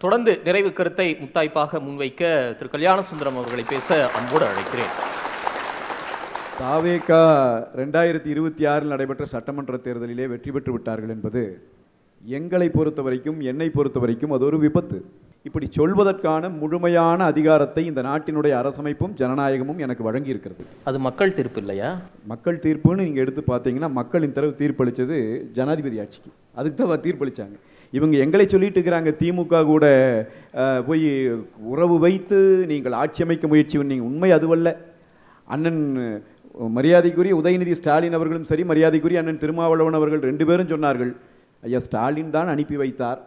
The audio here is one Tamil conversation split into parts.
தொடர்ந்து நிறைவு கருத்தை முத்தாய்ப்பாக முன்வைக்க திரு கல்யாணசுந்தரம் அவர்களை பேச அன்போடு அழைக்கிறேன். தாவேகா 2026 நடைபெற்ற சட்டமன்ற தேர்தலிலே வெற்றி பெற்று விட்டார்கள் என்பது எங்களை பொறுத்த வரைக்கும், என்னை பொறுத்த வரைக்கும் அது ஒரு விபத்து. இப்படி சொல்வதற்கான முழுமையான அதிகாரத்தை இந்த நாட்டினுடைய அரசமைப்பும் ஜனநாயகமும் எனக்கு வழங்கி இருக்கிறது. அது மக்கள் தீர்ப்பு இல்லையா? மக்கள் தீர்ப்புன்னு நீங்கள் எடுத்து பார்த்தீங்கன்னா, மக்களின் தரவு தீர்ப்பளித்தது ஜனாதிபதி ஆட்சிக்கு. அதுக்கு தான் தீர்ப்பளித்தாங்க. இவங்க எங்களை சொல்லிட்டு இருக்கிறாங்க, திமுக கூட போய் உறவு வைத்து நீங்கள் ஆட்சி அமைக்க முயற்சி பண்ணீங்க. உண்மை அதுவல்ல. அண்ணன் மரியாதைக்குரிய உதயநிதி ஸ்டாலின் அவர்களும் சரி, மரியாதைக்குரிய அண்ணன் திருமாவளவன் அவர்கள் 2 பேரும் சொன்னார்கள், ஐயா ஸ்டாலின் தான் அனுப்பி வைத்தார்,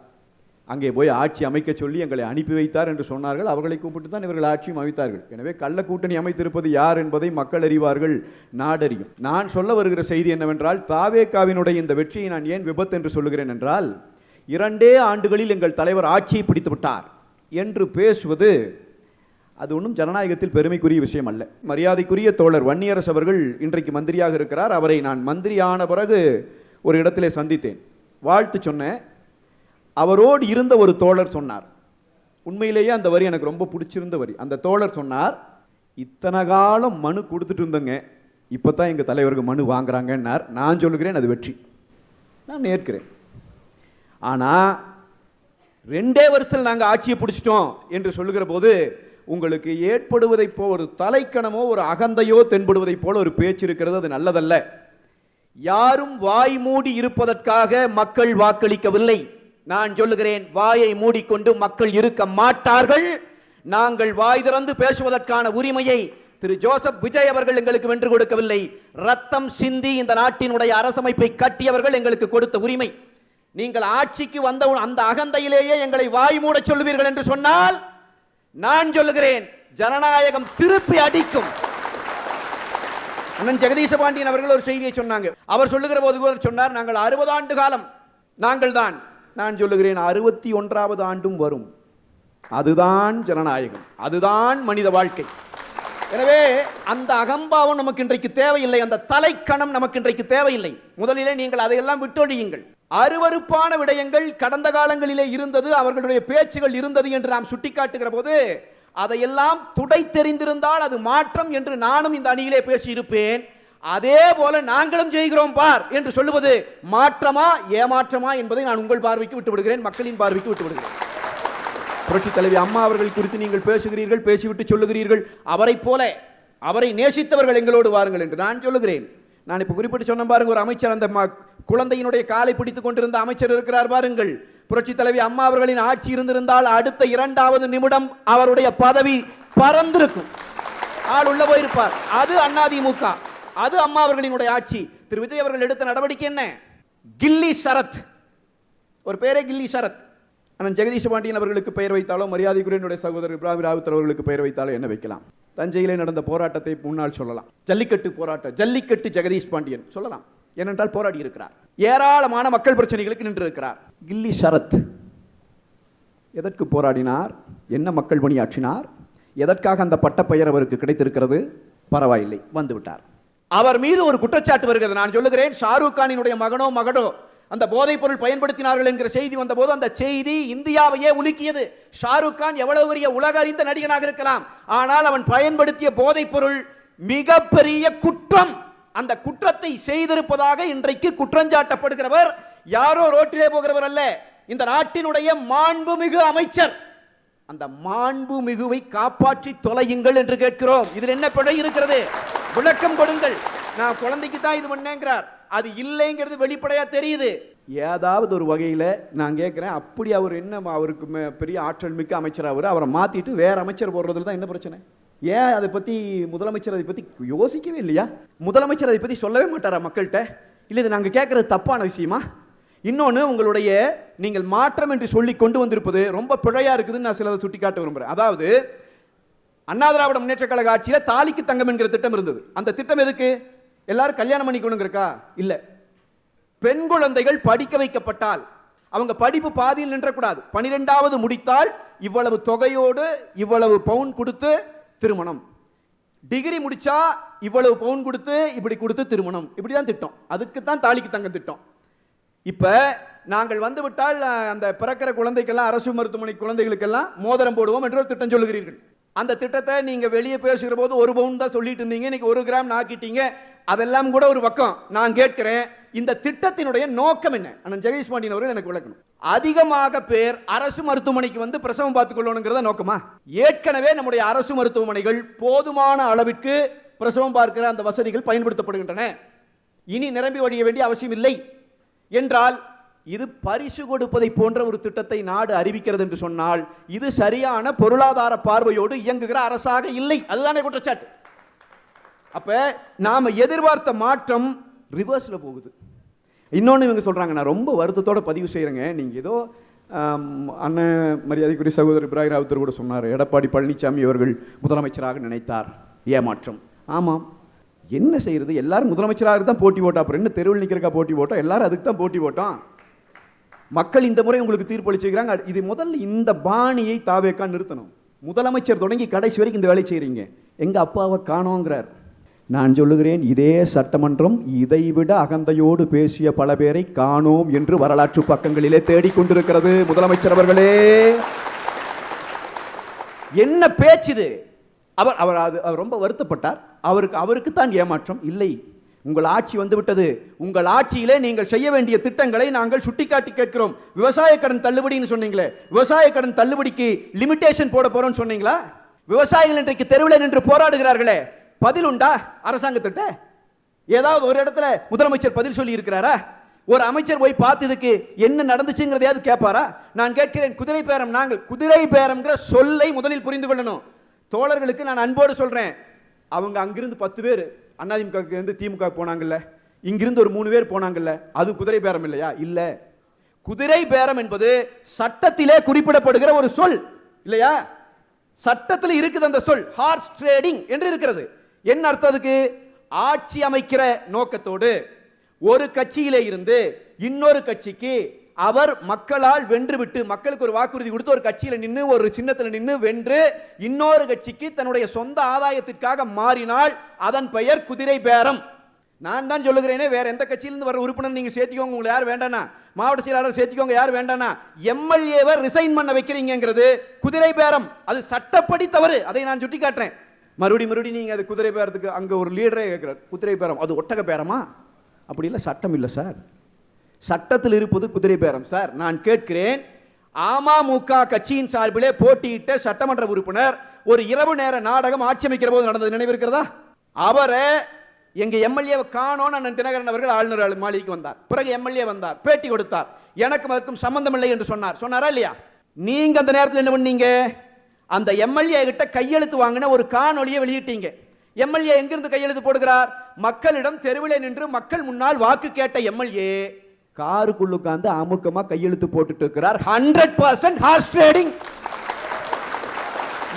அங்கே போய் ஆட்சி அமைக்க சொல்லி எங்களை அனுப்பி வைத்தார் என்று சொன்னார்கள். அவர்களை கூப்பிட்டு தான் இவர்கள் ஆட்சியும் அமைத்தார்கள். எனவே கள்ள கூட்டணி அமைத்திருப்பது யார் என்பதை மக்கள் அறிவார்கள், நாடறியும். நான் சொல்ல வருகிற செய்தி என்னவென்றால், தாவேகாவினுடைய இந்த வெற்றியை நான் ஏன் விபத்து என்று சொல்லுகிறேன் என்றால், 2 ஆண்டுகளில் எங்கள் தலைவர் ஆட்சியை பிடித்து விட்டார் என்று பேசுவது அது ஒன்றும் ஜனநாயகத்தில் பெருமைக்குரிய விஷயம் அல்ல. மரியாதைக்குரிய தோழர் வன்னியரசு அவர்கள் இன்றைக்கு மந்திரியாக இருக்கிறார். அவரை நான் மந்திரியான பிறகு ஒரு இடத்திலே சந்தித்தேன், வாழ்த்து சொன்னேன். அவரோடு இருந்த ஒரு தோழர் சொன்னார், உண்மையிலேயே அந்த வரி எனக்கு ரொம்ப பிடிச்சிருந்த வரி. அந்த தோழர் சொன்னார், இத்தனை காலம் மனு கொடுத்துட்டு இருந்தங்க, இப்போ தான் எங்கள் தலைவருக்கு மனு வாங்குறாங்கன்னார். நான் சொல்லுகிறேன், அது வெற்றி, நான் ஏற்கிறேன். ஆனால் 2 வருஷத்தில் நாங்கள் ஆட்சியை பிடிச்சிட்டோம் என்று சொல்லுகிற போது உங்களுக்கு ஏற்படுவதை போல் ஒரு தலைக்கணமோ ஒரு அகந்தையோ தென்படுவதை போல ஒரு பேச்சு இருக்கிறது. அது நல்லதல்ல. யாரும் வாய் மூடி இருப்பதற்காக மக்கள் வாக்களிக்கவில்லை. நான் சொல்லுகிறேன், வாயை மூடிக்கொண்டு மக்கள் இருக்க மாட்டார்கள். நாங்கள் வாய் திறந்து பேசுவதற்கான உரிமையை திரு ஜோசப் விஜய் அவர்கள் எங்களுக்கு வென்று கொடுக்கவில்லை. ரத்தம் சிந்தி இந்த நாட்டினுடைய அரசமைப்பை கட்டியவர்கள் எங்களுக்கு கொடுத்த உரிமை. நீங்கள் ஆட்சிக்கு வந்த அந்த அகந்தையிலேயே எங்களை வாய் மூட சொல்லுவீர்கள் என்று சொன்னால், நான் சொல்லுகிறேன், ஜனநாயகம் திருப்பி அடிக்கும். அண்ணன் ஜெகதீச பாண்டியன் அவர்கள் ஒரு செய்தியை சொன்னாங்க. அவர் சொல்லுகிற போது சொன்னார், நாங்கள் 60 ஆண்டு காலம் நாங்கள் தான். நான் சொல்லுகிறேன், 61வது ஆண்டும் வரும். அதுதான் ஜனநாயகம், அதுதான் மனித வாழ்க்கை. எனவே அந்த அகம்பாவம் நமக்கு இன்றைக்கு தேவையில்லை, அந்த தலைக்கணம் நமக்கு இன்றைக்கு தேவையில்லை. முதலிலே நீங்கள் அதையெல்லாம் விட்டொழியுங்கள். அருவருப்பான விடயங்கள் கடந்த காலங்களிலே இருந்தது, அவர்களுடைய பேச்சுகள் இருந்தது என்று நாம் சுட்டிக்காட்டுகிற போது அதையெல்லாம் துடை தெரிந்திருந்தால் அது மாற்றம் என்று நானும் இந்த அணியிலே பேசியிருப்பேன். அதே போல நாங்களும் செய்கிறோம் பார் என்று சொல்லுவது மாற்றமா ஏமாற்றமா என்பதை நான் உங்கள் பார்வைக்கு விட்டு விடுகிறேன், மக்களின் பார்வைக்கு விட்டு விடுகிறேன். புரட்சி தலைவி அம்மா அவர்கள் குறித்து நீங்கள் பேசுகிறீர்கள், பேசிவிட்டு சொல்லுகிறீர்கள், அவரை போல அவரை நேசித்தவர்கள் எங்களோடு வாருங்கள் என்று நான் சொல்லுகிறேன். நான் இப்ப குறிப்பிட்டு சொன்ன பாருங்க, ஒரு அமைச்சர் அந்த குழந்தையினுடைய காலை பிடித்துக் கொண்டிருந்த அமைச்சர் இருக்கிறார் பாருங்கள். புரட்சி தலைவி அம்மா அவர்களின் ஆட்சி இருந்திருந்தால் அடுத்த 2வது நிமிடம் அவருடைய பதவி பறந்திருக்கும், ஆள் உள்ள போயிருப்பார். அது அதிமுக, அது அம்மா அவர்களினுடைய ஆட்சி. திரு விஜய் அவர்கள் எடுத்த நடவடிக்கை என்ன? கில்லி சரத், ஒரு பேரே கில்லி சரத். அண்ணன் ஜெகதீஷ் பாண்டியன் அவர்களுக்கு பெயர் வைத்தாலோ, மரியாதைக்குரிய சகோதரர் இப்ராஹிம் ராவுத்தர் அவர்களுக்கு பெயர் வைத்தாலோ என்ன வைக்கலாம்? தஞ்சையிலே நடந்த போராட்டத்தை முன்னால் சொல்லலாம், ஜல்லிக்கட்டு போராட்டம், ஜல்லிக்கட்டு ஜெகதீஷ் பாண்டியன் சொல்லலாம். ஏனென்றால் போராடி இருக்கிறார், ஏராளமான மக்கள் பிரச்சனைகளுக்கு நின்று இருக்கிறார். கில்லி சரத் எதற்கு போராடினார்? என்ன மக்கள் பணியாற்றினார்? எதற்காக அந்த பட்ட பெயர் அவருக்கு கிடைத்திருக்கிறது? பரவாயில்லை, வந்துவிட்டார். அவர் மீது ஒரு குற்றச்சாட்டு வருகிறது. நான் சொல்லுகிறேன், ஷாருக் கானினுடைய மகனோ மகனோ அந்த போதைப் பொருள் பயன்படுத்தினார்கள் என்கிற செய்தி வந்தபோது அந்த செய்தி இந்தியாவையே உலுக்கியது. ஷாருக் கான் எவ்வளவு பெரிய உலக அறிந்த நடிகனாக இருக்கலாம், ஆனால் அவன் பயன்படுத்திய போதைப் பொருள் மிகப்பெரிய குற்றம். அந்த குற்றத்தை செய்திருப்பதாக இன்றைக்கு குற்றஞ்சாட்டப்படுகிறவர் யாரோ ரோட்டிலே போகிறவர் அல்ல, இந்த நாட்டினுடைய மாண்புமிகு அமைச்சர். அந்த மாண்புமிகுவை காப்பாற்றி தொலையுங்கள் என்று கேட்கிறோம். இதில் என்ன பிழை இருக்கிறது? விளக்கம் கொடுங்கள். நான் குழந்தைக்கு தான் இது பண்ணேங்கிறார், அது இல்லைங்கிறது வெளிப்படையா தெரியுது. ஏதாவது ஒரு வகையில் நான் கேட்குறேன், அப்படி அவர் என்ன, அவருக்கு பெரிய ஆற்றல் மிக்க அமைச்சர், அவரை மாற்றிட்டு வேற அமைச்சர் போடுறதுல தான் என்ன பிரச்சனை? ஏன் அதை பற்றி முதலமைச்சர் அதை பற்றி யோசிக்கவே இல்லையா? முதலமைச்சர் அதை பற்றி சொல்லவே மாட்டாரா மக்கள்கிட்ட? இல்லை இது நாங்கள் கேட்குறது தப்பான விஷயமா? இன்னொன்று, உங்களுடைய நீங்கள் மாற்றம் என்று சொல்லி கொண்டு வந்திருப்பது ரொம்ப பிழையா இருக்குதுன்னு நான் சிலதை சுட்டி காட்ட விரும்புகிறேன். அதாவது அண்ணா திராவிட முன்னேற்ற கழக ஆட்சியில் தாலிக்கு தங்கம் என்கிற திட்டம் இருந்தது. அந்த திட்டம் எதுக்கு? எல்லாரும் கல்யாணம் பண்ணிக்கணுங்கிறக்கா? இல்லை, பெண் குழந்தைகள் படிக்க வைக்கப்பட்டால் அவங்க படிப்பு பாதியில் நின்றக்கூடாது. 12வது முடித்தால் இவ்வளவு தொகையோடு இவ்வளவு பவுன் கொடுத்து திருமணம், டிகிரி முடிச்சா இவ்வளவு பவுன் கொடுத்து இப்படி கொடுத்து திருமணம், இப்படிதான் திட்டம். அதுக்கு தான் தாலிக்கு தங்கம் திட்டம். இப்ப நாங்கள் வந்துவிட்டால் அந்த பிறக்கிற குழந்தைக்கெல்லாம் அரசு மருத்துவமனை குழந்தைகளுக்கெல்லாம் மோதிரம் போடுவோம் என்று ஒரு திட்டம் சொல்லுகிறீர்கள். அந்த திட்டத்தை நீங்க வெளியே பேசுகிற போது 1 பவுன் தான் சொல்லிட்டு இருந்தீங்க, இன்னைக்கு 1 கிராம் ஆக்கிட்டீங்க. அதெல்லாம் கூட ஒரு பக்கம். நான் கேட்கிறேன், இந்த திட்டத்தினுடைய நோக்கம் என்ன? அண்ணன் ஜெகதீஷ் பாண்டியன் அவர்கள் எனக்கு விளக்கணும். அதிகமாக பேர் அரசு மருத்துவமனைக்கு வந்து பிரசவம் பார்த்துக் கொள்ளணுங்கிறத நோக்கமா? ஏற்கனவே நம்முடைய அரசு மருத்துவமனைகள் போதுமான அளவிற்கு பிரசவம் பார்க்கிற அந்த வசதிகள் பயன்படுத்தப்படுகின்றன. இனி நிரம்பி வழிய வேண்டிய அவசியம் இல்லை என்றால், இது பரிசு கொடுப்பதை போன்ற ஒரு திட்டத்தை நாடு அறிவிக்கிறது என்று சொன்னால், இது சரியான பொருளாதார பார்வையோடு இயங்குகிற அரசாக இல்லை. அதுதானே குற்றச்சாட்டு. அப்ப நாம எதிர்பார்த்த மாற்றம் ரிவர்ஸ்ல போகுது. இன்னொன்று இவங்க சொல்றாங்க, நான் ரொம்ப வருத்தத்தோட பதிவு செய்யறேங்க, நீங்க ஏதோ அண்ணன் மரியாதைக்குரிய சகோதரர் இப்ராஹிம் ராவுத்தர் கூட சொன்னார், எடப்பாடி பழனிசாமி அவர்கள் முதலமைச்சராக நினைத்தார். ஏமாற்றம். ஆமாம், என்ன செய்யறது, எல்லாரும் முதலமைச்சராக தான் போட்டி போட்டோம். அப்புறம் என்ன தெருவில் நிற்கிறக்கா போட்டி போட்டோம்? எல்லாரும் அதுக்கு தான் போட்டி போட்டோம். மக்கள் இந்த முறை உங்களுக்கு தீர்ப்பளிச்சுக்கிறாங்க. இது முதல்ல இந்த பாணியை தாவேக்கா நிறுத்தணும். முதலமைச்சர் தொடங்கி கடைசி வரைக்கும் இந்த வேலை செய்றீங்க. எங்க அப்பாவை காணோங்கிறார். நான் சொல்லுகிறேன், இதே சட்டமன்றம் இதைவிட அகந்தையோடு பேசிய பல பேரை காணோம் என்று வரலாற்று பக்கங்களிலே தேடிக்கொண்டிருக்கிறது. முதலமைச்சர் அவர்களே, என்ன பேச்சுது? அவர் ரொம்ப வருத்தப்பட்டார். அவருக்கு தான் ஏமாற்றம் இல்லை. உங்கள் ஆட்சி வந்துவிட்டது. உங்கள் ஆட்சியிலே நீங்கள் செய்ய வேண்டிய திட்டங்களை நாங்கள் சுட்டிக்காட்டி கேட்கிறோம். விவசாய கடன் தள்ளுபடின்னு சொன்னீங்களே, விவசாய கடன் தள்ளுபடிக்கு லிமிடேஷன் போட போறோம்னு சொன்னீங்களா? விவசாயிகள் இன்றைக்கு தெருவில் நின்று போராடுகிறார்களே, பதில் உண்டா அரசாங்கத்திட்ட? ஏதாவது ஒரு இடத்துல முதலமைச்சர் பதில் சொல்லி இருக்கிறாரா? ஒரு அமைச்சர் போய் பார்த்ததுக்கு என்ன நடந்துச்சுங்கிறதையாவது கேட்பாரா? நான் கேட்கிறேன், குதிரை பேரம். நாங்கள் குதிரை பேரம்ங்கிற சொல்லை முதலில் புரிந்து கொள்ளணும். தோழர்களுக்கு நான் அன்போடு சொல்றேன், அவங்க அங்கிருந்து 10 பேர் அதிமுக இருந்து திமுக போனாங்கல்ல, இங்கிருந்து ஒரு 3 பேர் போனாங்கல்ல, அது குதிரை பேரம் இல்லையா? இல்ல. குதிரை பேரம் என்பது சட்டத்திலே குறிப்பிடப்படுகிற ஒரு சொல் இல்லையா? சட்டத்தில் இருக்குது அந்த சொல், ஹார்ஸ் ட்ரேடிங் என்று இருக்கிறது. என்ன அர்த்தம் அதுக்கு? ஆட்சி அமைக்கிற நோக்கத்தோடு ஒரு கட்சியிலே இருந்து இன்னொரு கட்சிக்கு அவர் மக்களால் வென்றுவிட்டு, மக்களுக்கு ஒரு வாக்குறுதி கொடுத்து ஒரு கட்சியில நின்று ஒரு சின்னத்தில் நின்று வென்று இன்னொரு கட்சிக்கு தன்னுடைய சொந்த ஆதாயத்திற்காக மாறினால் அதன் பெயர் குதிரை பேரம். நான் தான் சொல்லுகிறேனே, வேற எந்த கட்சியிலிருந்து வர உறுப்பினர் நீங்க சேர்த்திக்கோங்க, உங்களுக்கு யார் வேண்டானா, மாவட்ட செயலாளர் சேர்த்திக்கோங்க, யார் வேண்டானா, எம்எல்ஏவை ரிசைன் பண்ண வைக்கிறீங்கிறது குதிரை பேரம். அது சட்டப்படி தவறு. அதை நான் சுட்டி காட்டுறேன். மறுபடியும் நீங்க அது குதிரை பேரத்துக்கு அங்க ஒரு லீடரே கேட்கிறார், குதிரை பேரம் அது ஒட்டக பேரமா? அப்படி இல்லை, சட்டம் இல்லை சார். சட்டத்தில் இருப்பது குதிரை பேரம் சார். நான் கேட்கிறேன், அமமுக கட்சியின் சார்பிலே போட்டியிட்ட சட்டமன்ற உறுப்பினர் ஒரு இரவு நேர நாடகம் ஆட்சி அமைக்கிற போது நடந்தது நினைவு இருக்கிறதா? அவரை எங்க எம்எல்ஏவை காணோன்னு அண்ணன் தினகரன் அவர்கள் ஆளுநர் மாளிகைக்கு வந்தார். பிறகு எம்எல்ஏ வந்தார், பேட்டி கொடுத்தார், எனக்கும் அதற்கும் சம்பந்தம் இல்லை என்று சொன்னாரா இல்லையா? நீங்க அந்த நேரத்தில் என்ன பண்ணீங்க? அந்த எம்எல்ஏ கிட்ட கையெழுத்து வாங்கின ஒரு காணொலியை வெளியிட்டீங்க. எம்எல்ஏ எங்கிருந்து கையெழுத்து போடுகிறார்? மக்களிடம் தெருவிலே நின்று மக்கள் முன்னால் வாக்கு கேட்ட எம்எல்ஏ காருக்குள்ள உட்கார்ந்து அமுக்கமா கையெழுத்து போட்டுட்டு இருக்கிறார். 100% ஹார்ஸ் ட்ரேடிங்.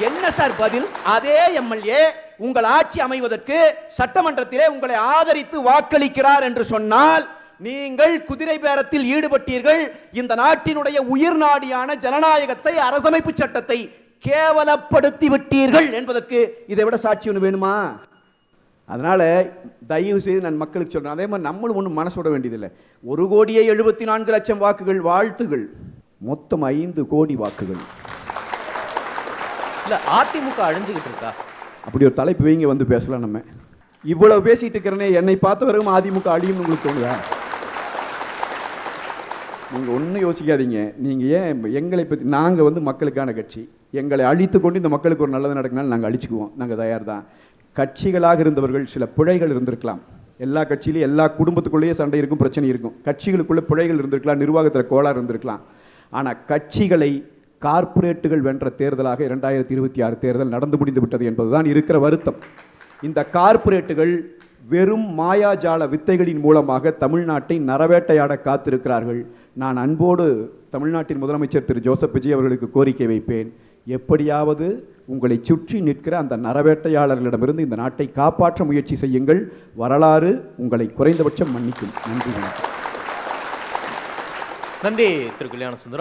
என்ன சார் பதில்? அதே எம்எல்ஏ உங்கள் ஆட்சி அமைவதற்கு சட்டமன்றத்திலே உங்களை ஆதரித்து வாக்களிக்கிறார் என்று சொன்னால் நீங்கள் குதிரை பேரத்தில் ஈடுபட்டீர்கள். இந்த நாட்டினுடைய உயிர் நாடியான ஜனநாயகத்தை, அரசமைப்பு சட்டத்தை கேவலப்படுத்தி விட்டீர்கள் என்பதற்கு இதை விட சாட்சி ஒன்று வேணுமா? அதனால தயவு செய்து நான் மக்களுக்கு சொல்றேன், அதே மாதிரி நம்மளும் ஒன்றும் மனசோட வேண்டியதில்லை. 1,74,00,000 வாக்குகள் வாழ்த்துகள், மொத்தம் 5 கோடி வாக்குகள். இல்ல அதிமுக அழிஞ்சுக்கிட்டு இருக்கா? அப்படி ஒரு தலைப்பு வைங்க, வந்து பேசலாம். நம்ம இவ்வளவு பேசிட்டு இருக்கிறனே, என்னை பார்த்த வரைக்கும் அதிமுக அழியும் உங்களுக்கு தோணுதா? நீங்க ஒன்றும் யோசிக்காதீங்க. நீங்க ஏன் எங்களை பற்றி, நாங்க மக்களுக்கான கட்சி, எங்களை அழித்து கொண்டு இந்த மக்களுக்கு ஒரு நல்லது நடக்குனாலும் நாங்கள் அழிச்சுக்குவோம், நாங்கள் தயார் தான். கட்சிகளாக இருந்தவர்கள் சில பிழைகள் இருந்திருக்கலாம். எல்லா கட்சியிலையும் எல்லா குடும்பத்துக்குள்ளேயே சண்டை இருக்கும், பிரச்சனை இருக்கும். கட்சிகளுக்குள்ள பிழைகள் இருந்திருக்கலாம், நிர்வாகத்தில் கோளாறு இருந்திருக்கலாம். ஆனால் கட்சிகளை கார்ப்பரேட்டுகள் வென்ற தேர்தலாக 2026 தேர்தல் நடந்து முடிந்து விட்டது என்பதுதான் இருக்கிற வருத்தம். இந்த கார்ப்பரேட்டுகள் வெறும் மாயாஜால வித்தைகளின் மூலமாக தமிழ்நாட்டை நரவேட்டையாட காத்திருக்கிறார்கள். நான் அன்போடு தமிழ்நாட்டின் முதலமைச்சர் திரு ஜோசப் விஜய் அவர்களுக்கு கோரிக்கை வைப்பேன், எப்படியாவது உங்களை சுற்றி நிற்கிற அந்த நரவேட்டையாளர்களிடமிருந்து இந்த நாட்டை காப்பாற்ற முயற்சி செய்யுங்கள். வரலாறு உங்களை குறைந்தபட்சம் மன்னிக்கும். நன்றி, வணக்கம். நன்றி திரு கல்யாண சுந்தரம்.